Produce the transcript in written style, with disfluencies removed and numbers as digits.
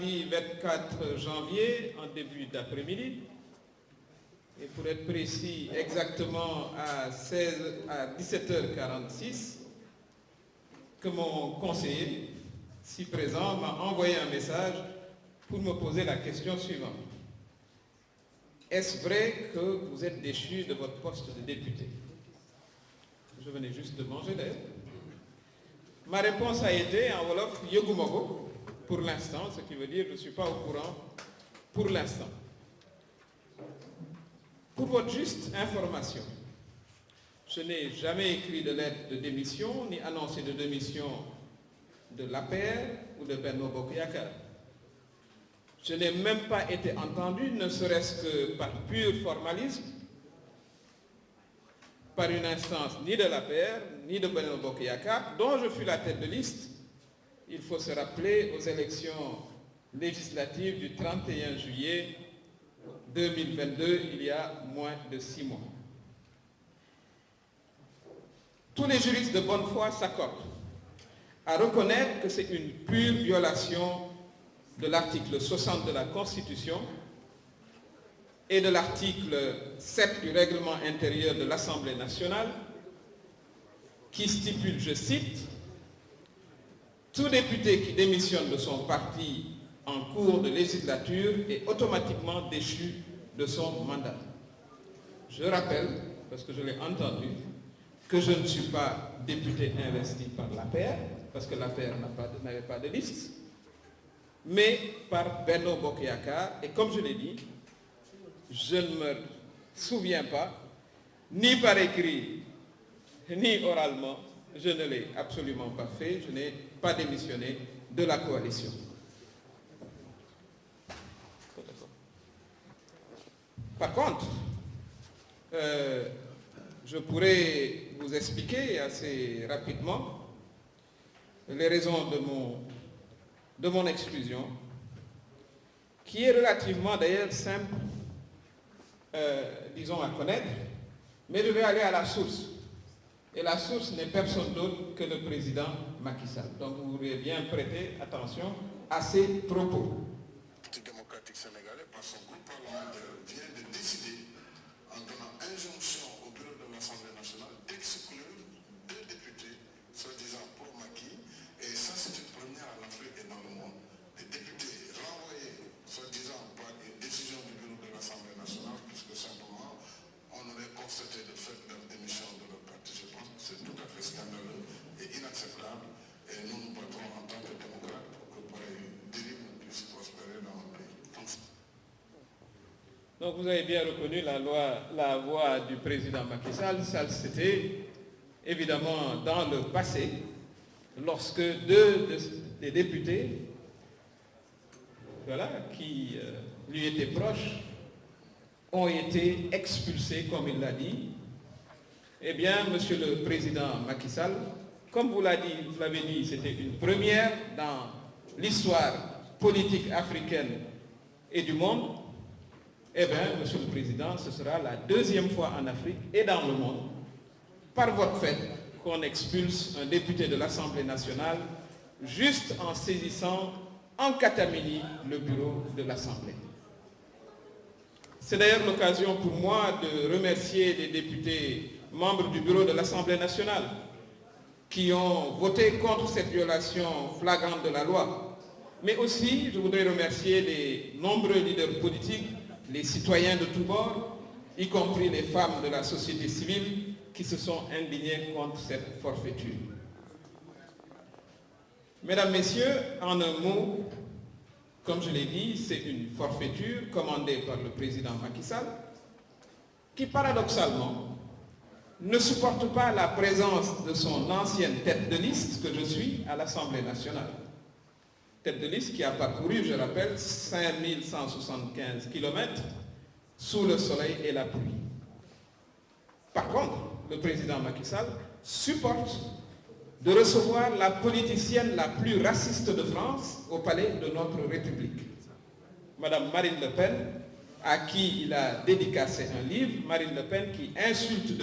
mardi 24 janvier, en début d'après-midi, et pour être précis, exactement à 17h46, que mon conseiller, si présent, m'a envoyé un message pour me poser la question suivante. Est-ce vrai que vous êtes déchu de votre poste de député? Je venais juste de manger d'ailleurs. Ma réponse a été en wolof Yogumogo pour l'instant, ce qui veut dire je ne suis pas au courant pour l'instant. Pour votre juste information, je n'ai jamais écrit de lettre de démission ni annoncé de démission de l'APR ou de Benno Bokk Yakaar. Je n'ai même pas été entendu, ne serait-ce que par pur formalisme, par une instance ni de l'APR, ni de Benno Bokk Yakaar, dont je fus la tête de liste, il faut se rappeler, aux élections législatives du 31 juillet 2022, il y a moins de 6 mois. Tous les juristes de bonne foi s'accordent à reconnaître que c'est une pure violation de l'article 60 de la Constitution et de l'article 7 du règlement intérieur de l'Assemblée nationale qui stipule, je cite, « Tout député qui démissionne de son parti en cours de législature est automatiquement déchu de son mandat. » Je rappelle, parce que je l'ai entendu, que je ne suis pas député investi par l'APR, parce que l'APR n'avait pas de liste, mais par Benno Bokk Yakaar. Et comme je l'ai dit, je ne me souviens pas, ni par écrit, ni oralement, je ne l'ai absolument pas fait, je n'ai pas démissionné de la coalition. Par contre, je pourrais vous expliquer assez rapidement les raisons de mon exclusion, qui est relativement d'ailleurs simple, disons, à connaître, mais je vais aller à la source. Et la source n'est personne d'autre que le président Macky Sall. Donc vous voudrez bien prêter attention à ces propos. Le Parti démocratique sénégalais, par son groupe parlementaire, vient de décider, en donnant injonction au bureau de l'Assemblée nationale, d'exclure 2 députés, soi-disant pour Macky. Et ça, c'est une première en Afrique et dans le monde. Des députés renvoyés, soi-disant par une décision du bureau de l'Assemblée nationale, puisque simplement, on aurait constaté le fait de leur démission de leur parti. Je pense que c'est tout à fait scandaleux et inacceptable. Et nous nous battrons en tant que démocrates pour que pareille dérive ne puisse prospérer dans notre pays. Donc vous avez bien reconnu la voix du président Macky Sall. Ça, c'était évidemment dans le passé, lorsque 2 des députés, voilà, qui lui étaient proches, ont été expulsés, comme il l'a dit. Eh bien, monsieur le président Macky Sall, comme vous l'avez dit, c'était une première dans l'histoire politique africaine et du monde. Eh bien, monsieur le président, ce sera la 2e fois en Afrique et dans le monde, par votre fait, qu'on expulse un député de l'Assemblée nationale juste en saisissant en catamini le bureau de l'Assemblée. C'est d'ailleurs l'occasion pour moi de remercier les députés membres du bureau de l'Assemblée nationale qui ont voté contre cette violation flagrante de la loi. Mais aussi, je voudrais remercier les nombreux leaders politiques, les citoyens de tous bords, y compris les femmes de la société civile qui se sont indignés contre cette forfaiture. Mesdames, Messieurs, en un mot, comme je l'ai dit, c'est une forfaiture commandée par le président Macky Sall qui, paradoxalement, ne supporte pas la présence de son ancienne tête de liste que je suis à l'Assemblée nationale. Tête de liste qui a parcouru, je rappelle, 5175 km sous le soleil et la pluie. Par contre, le président Macky Sall supporte de recevoir la politicienne la plus raciste de France au palais de notre République, Madame Marine Le Pen, à qui il a dédicacé un livre, Marine Le Pen qui insulte